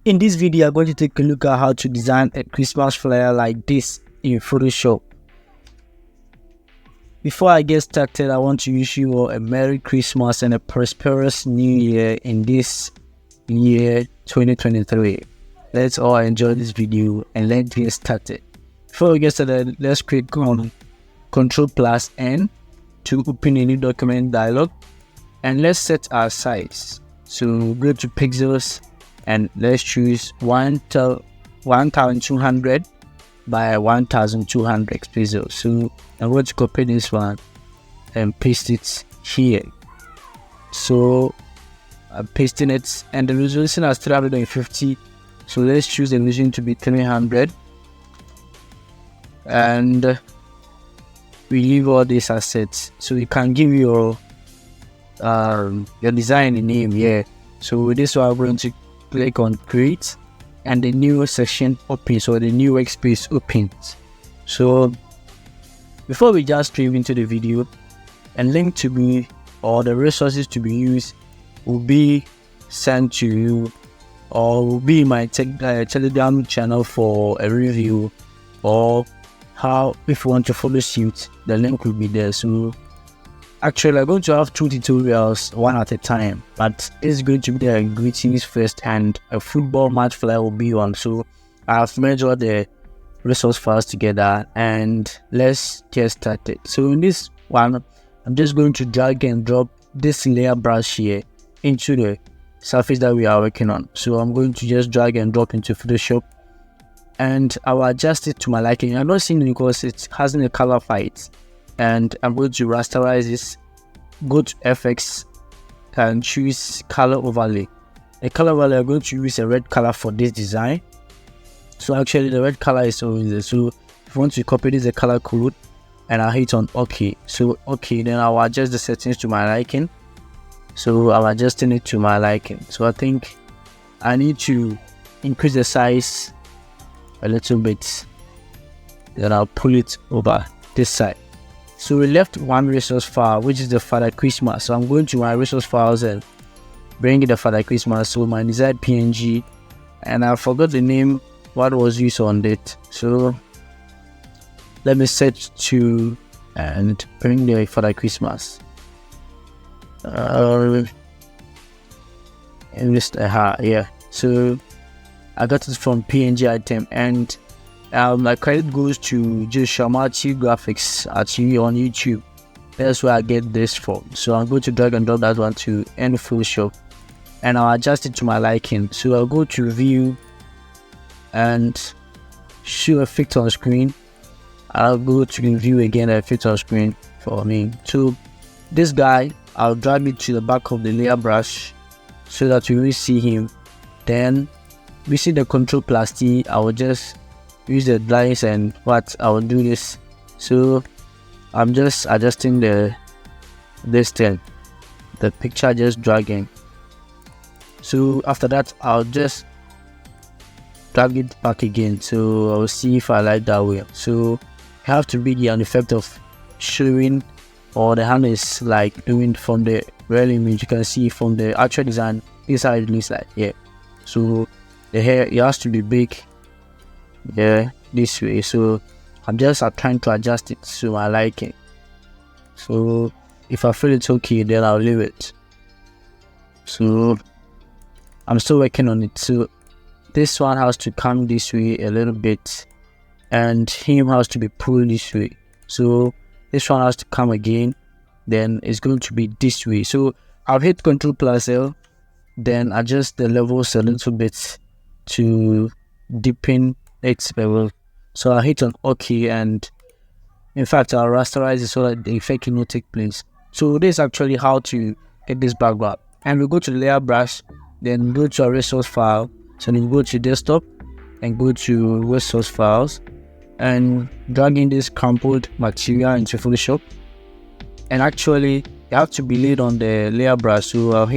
In this video, I'm going to take a look at how to design a Christmas flyer like this in Photoshop. Before I get started, I want to wish you all a Merry Christmas and a prosperous New Year in this year 2023. Let's all enjoy this video and let's get started. Before we get started, let's click on Ctrl+N to open a new document dialog, and let's set our size. So go to pixels and let's choose 1200 by 1200 pixels. So I'm going to copy this one and paste it here. So I'm pasting it, and the resolution is 350. So let's choose the resolution to be 300, and we leave all these assets. So you can give your design a name here. So with this one, I'm going to click on create, and the new section opens, so the new workspace opens. So before we just dive into the video, a link to me or the resources to be used will be sent to you, or will be in my Telegram channel for a review, or how, if you want to follow suit, the link will be there. So actually I'm going to have 2 tutorials, one at a time, but it's going to be the greetings first and a football match flyer will be on. So I've merged all the resource files together, and let's get started. So in this one, I'm just going to drag and drop this layer brush here into the surface that we are working on. So I'm going to just drag and drop into Photoshop, and I will adjust it to my liking. I'm not seeing it because it hasn't a color fight, and I'm going to rasterize this. Go to FX and choose color overlay. The color overlay, I'm going to use a red color for this design. So actually the red color is always there. So if you want to copy this, the color code, and I'll hit on OK. So OK, then I'll adjust the settings to my liking. So I'm adjusting it to my liking. So I think I need to increase the size a little bit, then I'll pull it over this side. So we left one resource file, which is the Father Christmas. So I'm going to my resource files and bring in the Father Christmas. So my desired PNG, and I forgot the name what was used on it. So let me set to and bring the Father Christmas. And just yeah. So I got it from PNG item, and my credit goes to just Shamachi Graphics actually on YouTube. That's where I get this from. So I'm going to drag and drop that one to end Photoshop, and I'll adjust it to my liking. So I'll go to view and show effect on screen. I'll go to view again, effect on screen for me. So this guy, I'll drag it to the back of the layer brush so that we will see him. Then we see the Ctrl+T. I will just use the lines, and what I will do this. So I'm just adjusting this thing, the picture, just dragging. So after that, I'll just drag it back again. So I'll see if I like that way. So you have to be the effect of showing, or the hand is like doing from the real image. You can see from the actual design, this how it looks like. Yeah. So the hair, it has to be big, yeah, this way. So I'm trying to adjust it to my liking. So if I feel it's okay, then I'll leave it. So I'm still working on it. So this one has to come this way a little bit, and him has to be pulled this way. So this one has to come again, then it's going to be this way. So I'll hit Ctrl+L, then adjust the levels a little bit to deepen its level. So I'll hit on OK, and in fact I'll rasterize it so that the effect will not take place. So this is actually how to get this background. And we go to the layer brush, then go to our resource file. So then go to desktop and go to resource files, and drag in this crumpled material into Photoshop. And actually you have to be laid on the layer brush. So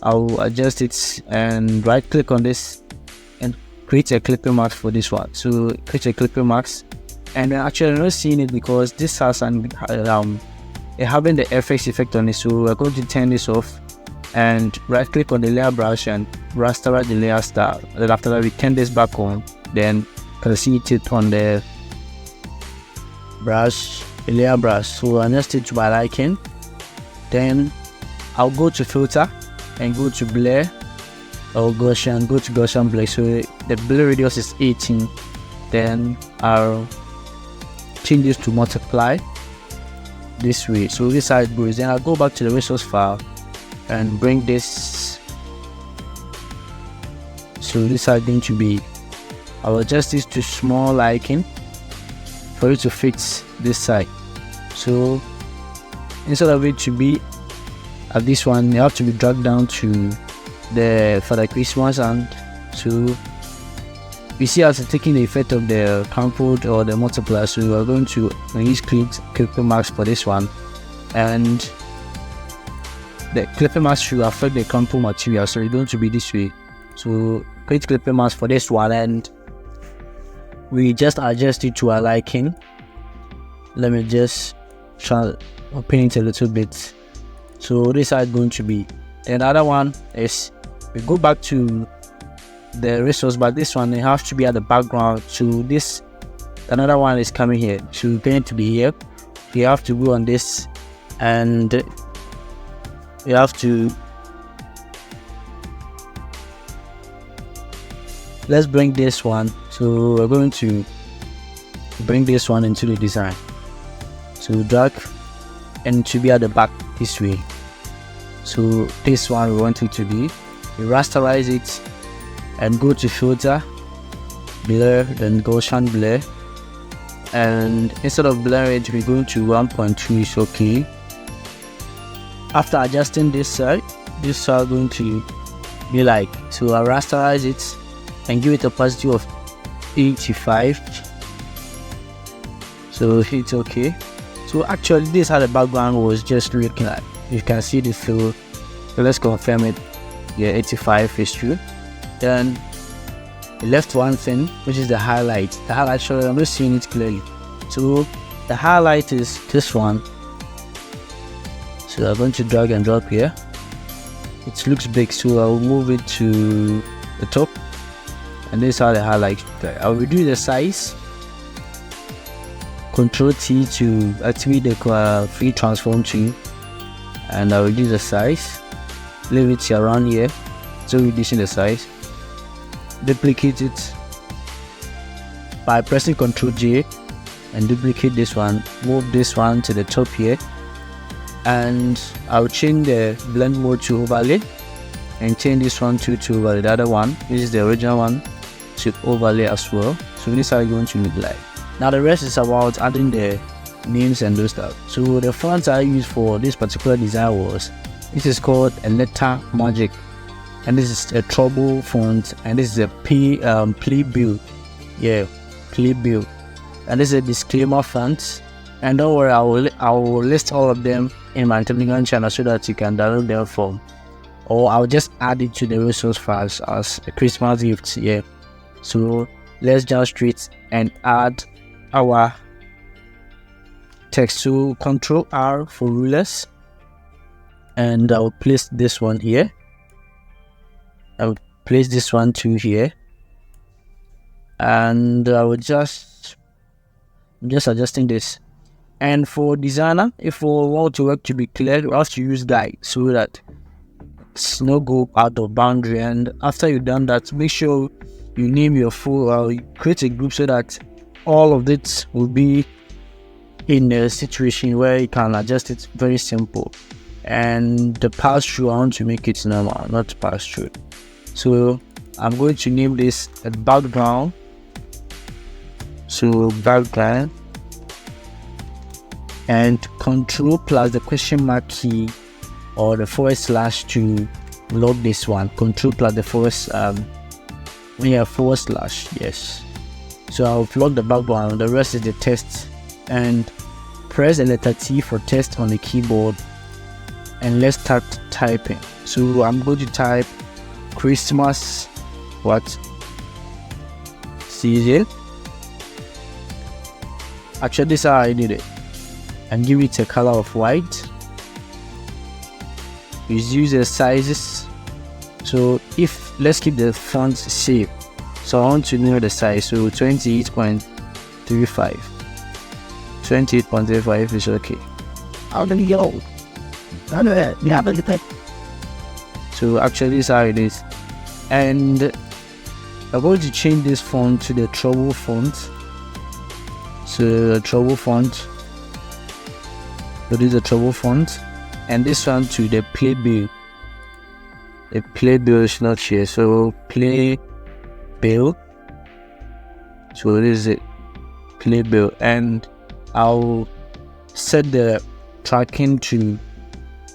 I'll adjust it and right click on this and create a clipping mask for this one. So create a clipping mask, and actually I'm not seeing it because this has having the FX effect on it. So we're going to turn this off. and right click on the layer brush and rasterize the layer style. Then after that we turn this back on, then can see it on the brush, the layer brush. So I adjust it to my liking. Then I'll go to filter and go to blur or Gaussian, go to Gaussian blur. So the blur radius is 18. Then I'll change this to multiply this way. So this side goes. Then I'll go back to the resource file and bring this. So this side going to be, I'll adjust this to small liking for it to fit this side. So instead of it to be at this one, you have to be dragged down to the for the Christmas, and so you see as it's taking the effect of the comfort or the multiplier. So we are going to use clipping mask for this one, and the clipping mask should affect the comfort material, so it's going to be this way. So create clipping mask for this one, and we just adjust it to our liking. Let me just try open it a little bit. So this is going to be. Another one is we go back to the resource, but this one it has to be at the background. So this another one is coming here, so it's going to be here. You have to go on this, and you have to, let's bring this one. So we're going to bring this one into the design. So drag and to be at the back this way. So this one we want it to be, we rasterize it and go to filter, blur, then Gaussian blur, and instead of blur it we're going to 1.2 is okay. After adjusting this side going to be like, so I rasterize it and give it a opacity of 85. So it's okay. So actually this how the background was just looking like. You can see the fill. So let's confirm it. Yeah, 85 is true. Then we left one thing, which is the highlight. The highlight, sorry, I'm not seeing it clearly. So the highlight is this one. So I'm going to drag and drop here. It looks big, so I'll move it to the top. And this is how the highlight. I'll reduce the size. Control T to activate the free transform tool, and I'll reduce the size, leave it around here, so reducing the size. Duplicate it by pressing Ctrl J and duplicate this one, move this one to the top here, and I'll change the blend mode to overlay and change this one to overlay. The other one, this is the original one, to overlay as well. So this is how it's going to look like. Now the rest is about adding the names and those stuff. So the fonts I used for this particular design was, this is called a Letter Magic, and this is a trouble font, and this is a Playbill. Yeah, Playbill. And this is a disclaimer font. And don't worry, I will list all of them in my Telegram channel so that you can download them from, or I'll just add it to the resource files as a Christmas gift. Yeah. So let's jump straight and add our text. So Ctrl R for rulers, and I'll place this one here. I'll place this one to here, and I will just adjusting this. And for designer, if we want to work to be clear, we have to use guide so that it's no go out of boundary. And after you've done that, make sure you name your full, create a group so that all of it will be in a situation where you can adjust it. Very simple. And the pass through, I want to make it normal, not pass through. So I'm going to name this a background. So background, and Control plus the question mark key or the / to load this one. Control plus the / yes. So I'll plug the background, the rest is the text, and press the letter T for test on the keyboard, and let's start typing. So I'm going to type Christmas season. Actually this is how I did it, and give it a color of white. is use the sizes. So if let's keep the font same, so I want to know the size. So 28.35. 28.35 is okay. How do you go? So actually this is how it is. And I'm going to change this font to the trouble font. So the trouble font. So this is the trouble font. And this one to the playbill. The playbill is not here. So playbill. So this is it. Playbill. And I'll set the tracking to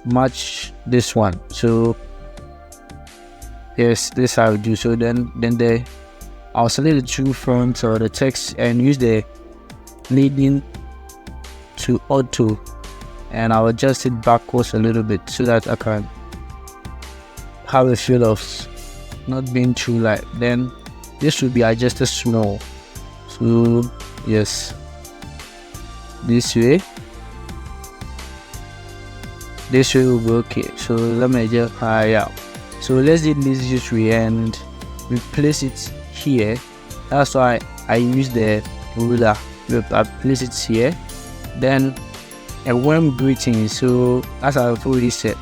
match this one. So yes, this I will do. So then I'll select the two fonts or the text and use the leading to auto, and I'll adjust it backwards a little bit so that I can have a feel of not being too light. Then this should be adjusted small. So yes, this way will be okay. So let me just yeah. So let's do this way and replace it here. That's why I use the ruler. I place it here. Then a warm greeting. So as I've already said,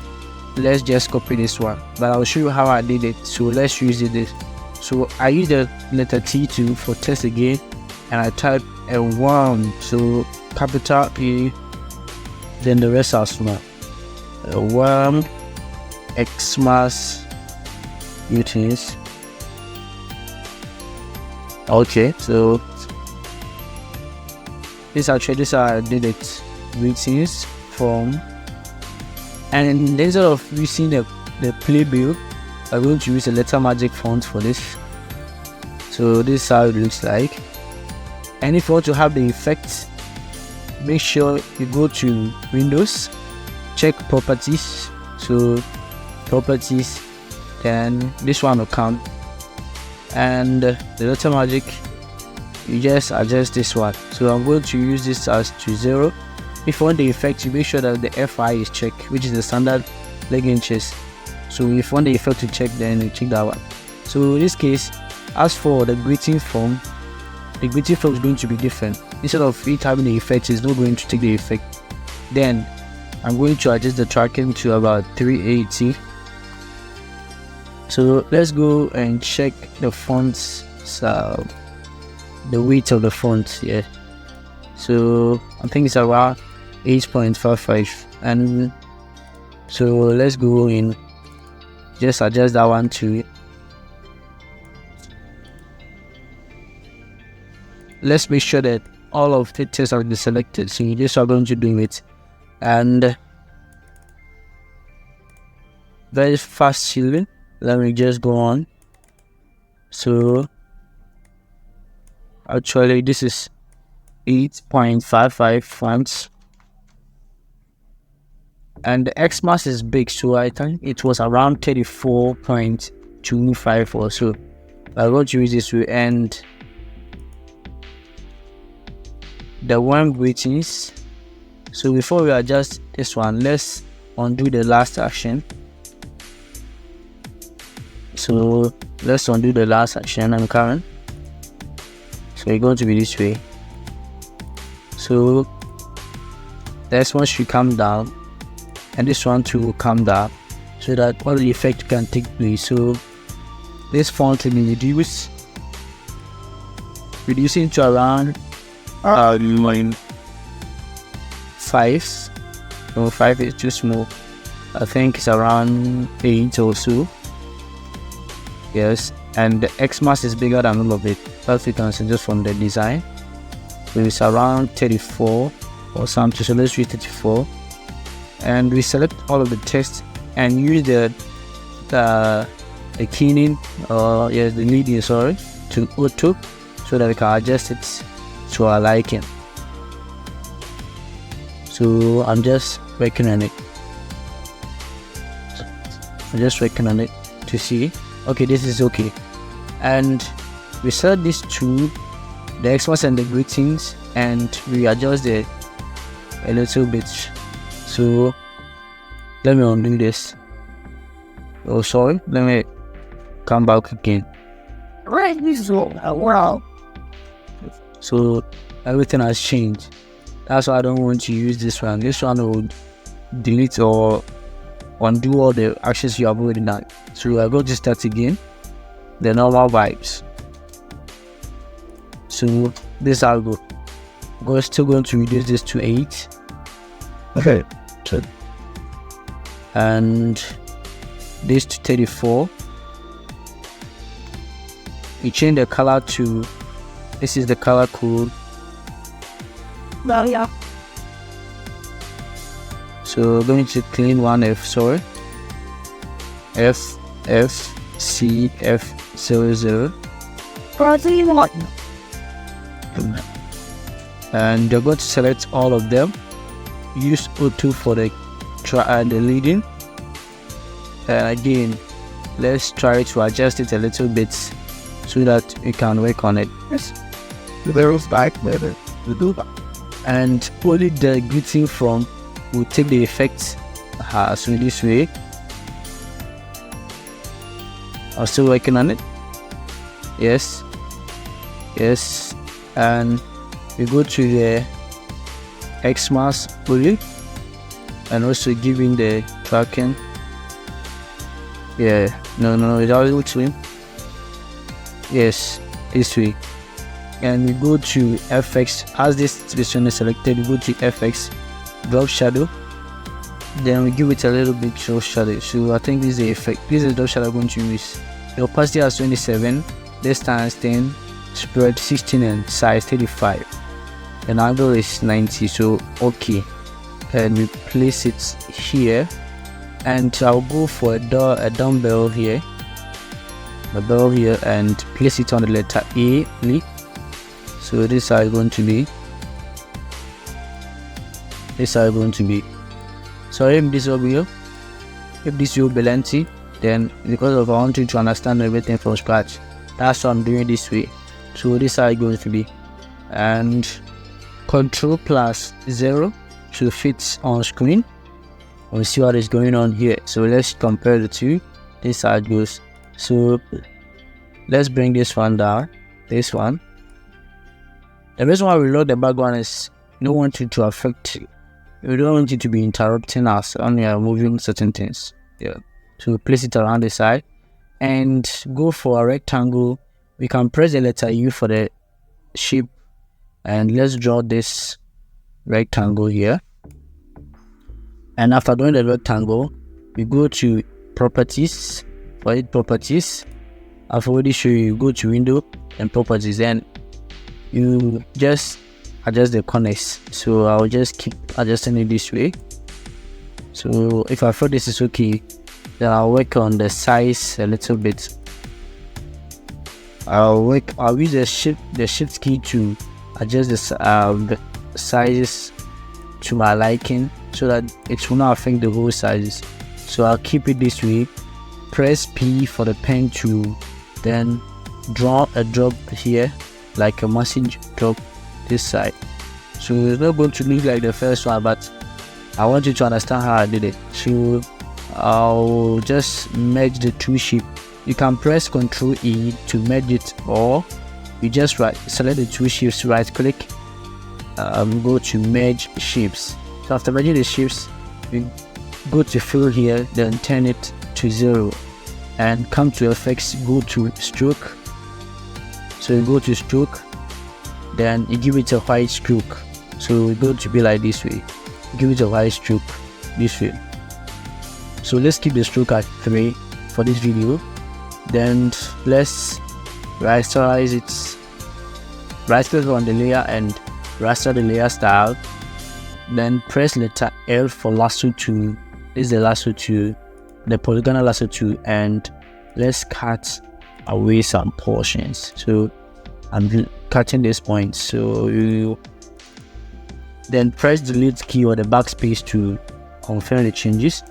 let's just copy this one. But I'll show you how I did it. So let's use it. So I use the letter T2 for test again, and I type a warm. So capital E. Then the rest are small. A warm Xmas greetings. Okay, so this actually how I did it. Greetings from, and instead of using the playbill, I'm going to use a letter magic font for this. So this is how it looks like. And if you want to have the effect, make sure you go to Windows, check properties. So properties, then this one will come, and the letter magic, you just adjust this one. So I'm going to use this as to 0. If you want the effect, you make sure that the FI is checked, which is the standard leg inches. So if you want the effect to check, then you check that one. So in this case, as for the greeting form, the greeting form is going to be different. Instead of it having the effect, it's not going to take the effect. Then I'm going to adjust the tracking to about 380. So let's go and check the fonts, the weight of the font here. So I think it's around 8.55, and so let's go in, just adjust that one to it. Let's make sure that all of the text are deselected. So this is what I'm going to do it, and very fast shielding. Let me just go on. So actually this is 8.55 fonts, and the Xmas is big, so I think it was around 34.25 or so. I'm going to use this way, and the warm greetings. So before we adjust this one, let's undo the last action. So let's undo the last action and current. So it's going to be this way. So this one should come down, and this one too will come down, so that all the effect can take place. So this font will be reducing to around 5. So 5 is too small. I think it's around 8 or so. Yes, and the Xmas is bigger than all of it. That's you can see just from the design. So it's around 34 or something. So let's use 34, and we select all of the text and use the keying or the leading to auto, so that we can adjust it to our liking. So I'm just working on it. To see. Okay, this is okay, and we set these two, the Xmas and the greetings, and we adjust it a little bit. So let me undo this. Oh, sorry, let me come back again. Right, wow. So everything has changed. That's why I don't want to use this one. This one will delete or undo all the actions you have already done. So I go to start again, the normal vibes. So this I'll go. We're still going to reduce this to 8. Okay. And this to 34. We change the color to, this is the color code. Well, yeah. So we're going to clean 1F, sorry. FFCF00. Probably not. And you're going to select all of them. Use O2 for the leading. And again, let's try to adjust it a little bit so that you can work on it. Yes. There was back later. We do that. And only the greeting from will take the effect so this way. I'm still working on it. Yes. And we go to the Xmas bully and also giving the tracking. No, it's all twin. Yes, this way. And we go to FX. As this situation is selected, we go to FX, drop shadow. Then we give it a little bit of shadow. So I think this is the effect. This is the drop shadow I'm going to use. The opacity is 27, distance 10, spread 16, and size 35. And angle is 90. So okay. And we place it here. And I'll go for a dumbbell here. The bell here, and place it on the letter A. So this is how it's going to be. So if this will be lengthy, then because of I want you to understand everything from scratch, that's why I'm doing this way. So this is how it's going to be. And Control plus 0 to fit on screen. We'll see what is going on here. So let's compare the two. This side goes. So let's bring this one down. This one. The reason why we load the background is we don't want it to affect you. We don't want it to be interrupting us when we are moving certain things. Yeah. So place it around the side and go for a rectangle. We can press the letter U for the shape, and let's draw this rectangle here. And after doing the rectangle, we go to properties. For it, properties, I've already shown you. Go to window and properties, and you just adjust the corners. So I'll just keep adjusting it this way. So if I feel this is okay, then I'll work on the size a little bit. I'll use the shift key to adjust the sizes to my liking, so that it will not affect the whole sizes. So I'll keep it this way. Press P for the pen to then draw a drop here, like a massive drop this side. So it's not going to look like the first one, but I want you to understand how I did it. So I'll just merge the two shapes. You can press Ctrl E to merge it, or you just select the two shapes, right click, go to merge shapes. So after merging the shapes, you go to fill here, then turn it to 0 and come to effects, go to stroke. So you go to stroke, then you give it a white stroke. So it's going to be like this way. Give it a white stroke this way. So let's keep the stroke at 3 for this video. Then let's rasterize it. Right click on the layer and raster the layer style. Then press letter L for lasso tool. This is the lasso tool, the polygonal lasso tool, and let's cut away some portions. So I'm cutting this point. So you then press the delete key or the backspace to confirm the changes.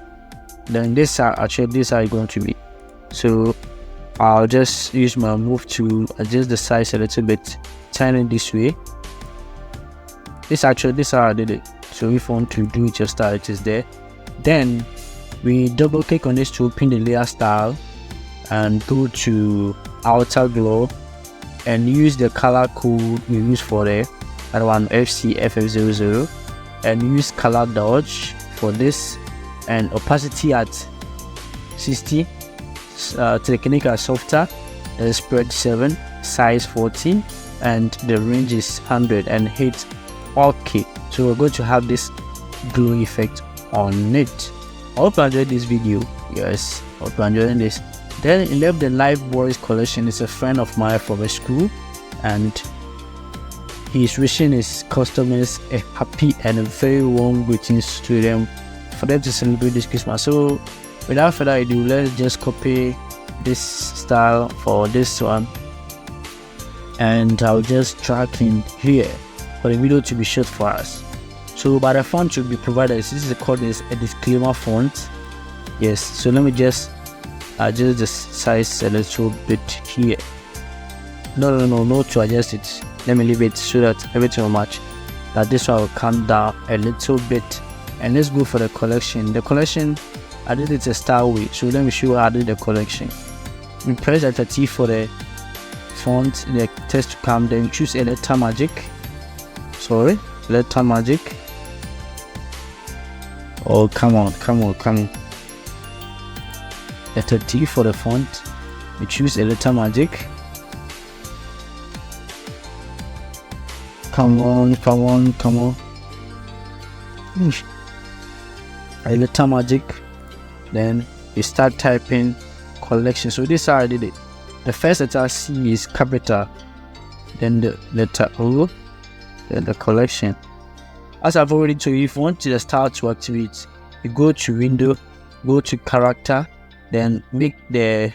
Then this is how it's going to be. So I'll just use my move to adjust the size a little bit, turn it this way. This is how I did it. So if you want to do it just how it is there, then We double click on this to open the layer style and go to outer glow and use the color code we use for that one FCFF00, and use color dodge for this, and opacity at 60, technical softer, spread 7, size 40, and the range is 100, and hit OK. So we're going to have this glow effect on it. I hope you enjoyed this video. Yes, I hope you enjoyed this. Then in left the Life Boys collection is a friend of mine from a school, and he's wishing his customers a happy and a very warm greetings to them for them to celebrate this Christmas. So without further ado, let's just copy this style for this one, and I'll just drag in here for the video to be shot for us. So by the font should be provided. This is called a disclaimer font. Yes, so let me just adjust the size a little bit here. No to adjust it. Let me leave it so that everything will match. That this one will come down a little bit. And let's go for the collection. The collection, I did it a style way. So let me show you how I did the collection. We press Alt T for the font, the text to come. Then choose Letter Magic. Letter Magic. Oh, come on. Letter T for the font. We choose Letter Magic. Come on. Letter Magic. Then you start typing collection. So this is how I did it. The first letter C is capital. Then the letter O. Then the collection. As I've already told you, if you want the style to activate, you go to window, go to character, then make the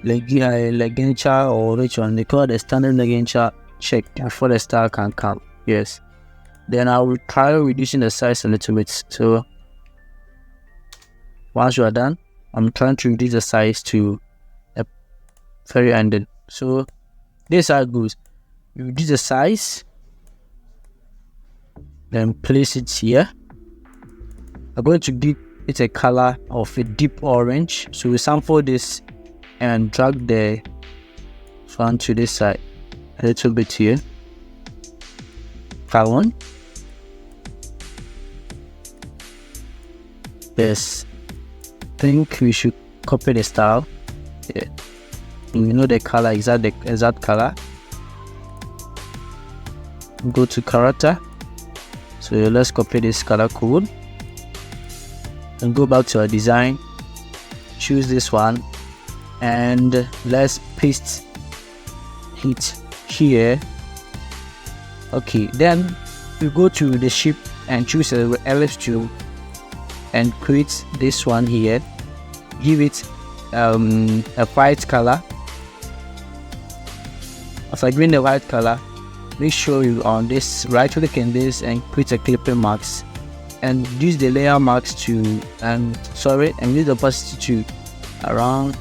Leggencha, or which one they call the standard Leggencha, check before the style can come. Yes. Then I will try reducing the size a little bit. So once you are done, I'm trying to reduce the size to a very ended. So this is how it goes. You reduce the size, then place it here. I'm going to give it a color of a deep orange. So we sample this and drag the font to this side a little bit here. One. Yes, I think we should copy the style. Yeah. You know the color, exact color. Go to character. So let's copy this color code and go back to our design. Choose this one and let's paste it here. Okay, then we go to the ship and choose a ellipse tool and create this one here. Give it a white color. After giving the white color, make sure you on this, right click in this and create a clipping marks, and use the layer marks to and use the opacity to around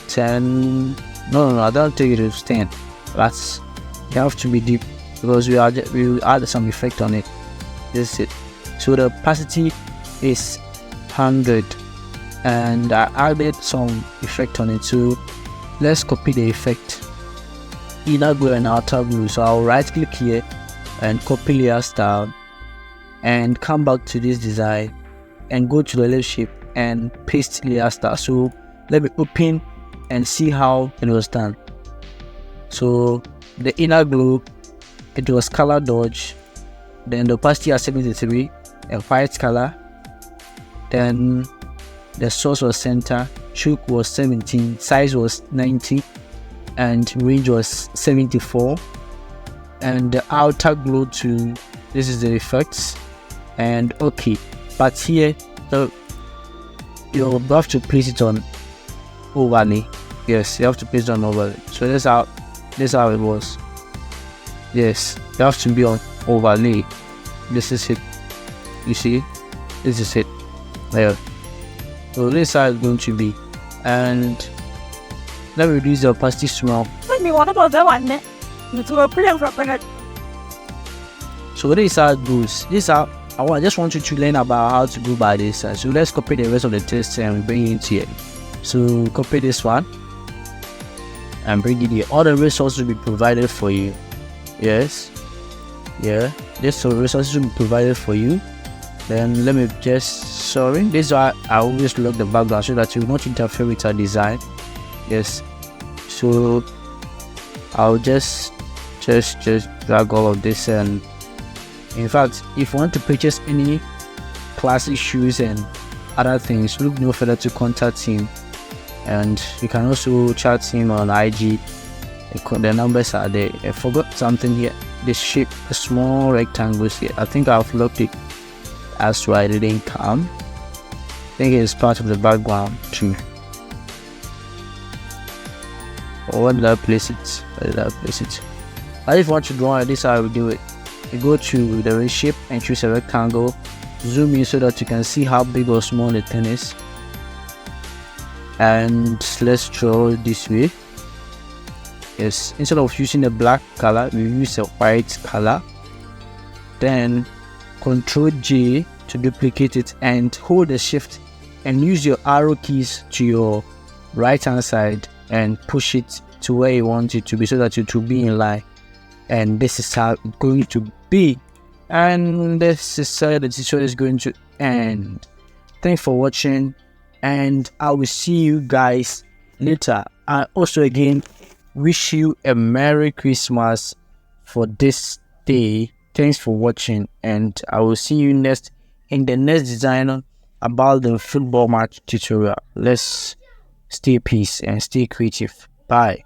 10. No, I don't take it to 10. That's, you have to be deep because we will add some effect on it. This is it. So the opacity is 100 and I added some effect on it. So let's copy the effect, inner glow and outer glow. So I'll right click here and copy layer style and come back to this design and go to the left shape and paste layer style. So let me open and see how it was done. So the inner glow, it was color dodge, then the opacity at 73, a white color, then the source was center, choke was 17, size was 90, and range was 74, and the outer glow to this is the effects, and okay, but here you have to place it on overlay. Yes, you have to place it on overlay. So that's how it was. Yes, you have to be on overlay. This is it. You see, this is it there. So this is how it's going to be, and let me reduce the opacity small. So this is how it goes. This is how I just want you to learn about how to go by this. So let's copy the rest of the text and bring it here. So copy this one and bring it here. All the resources will be provided for you. Yes. Yeah. This resources will be provided for you. Then let me just, this is why I always lock the background so that you will not interfere with our design. Yes. So I'll just drag all of this, and in fact, if you want to purchase any classic shoes and other things, look no further to contact him, and you can also chat him on IG. The numbers are there. I forgot something here. This shape, the small rectangles here. I think I've locked it as why it didn't come. I think it's part of the background too. Or where did I place it? If you want to draw it, this is how I will do it. You go to the reshape and choose a rectangle. Zoom in so that you can see how big or small the thing is. And let's draw it this way. Yes, instead of using a black color, we use a white color. Then Ctrl J to duplicate it and hold the shift and use your arrow keys to your right hand side and push it to where you want it to be so that it will be in line. And this is how it's going to be, and this is how the tutorial is going to end. Thanks for watching, and I will see you guys later. I also again wish you a Merry Christmas for this day. Thanks for watching, and I will see you next in the next design about the football match tutorial. Let's stay peace and stay creative. Bye.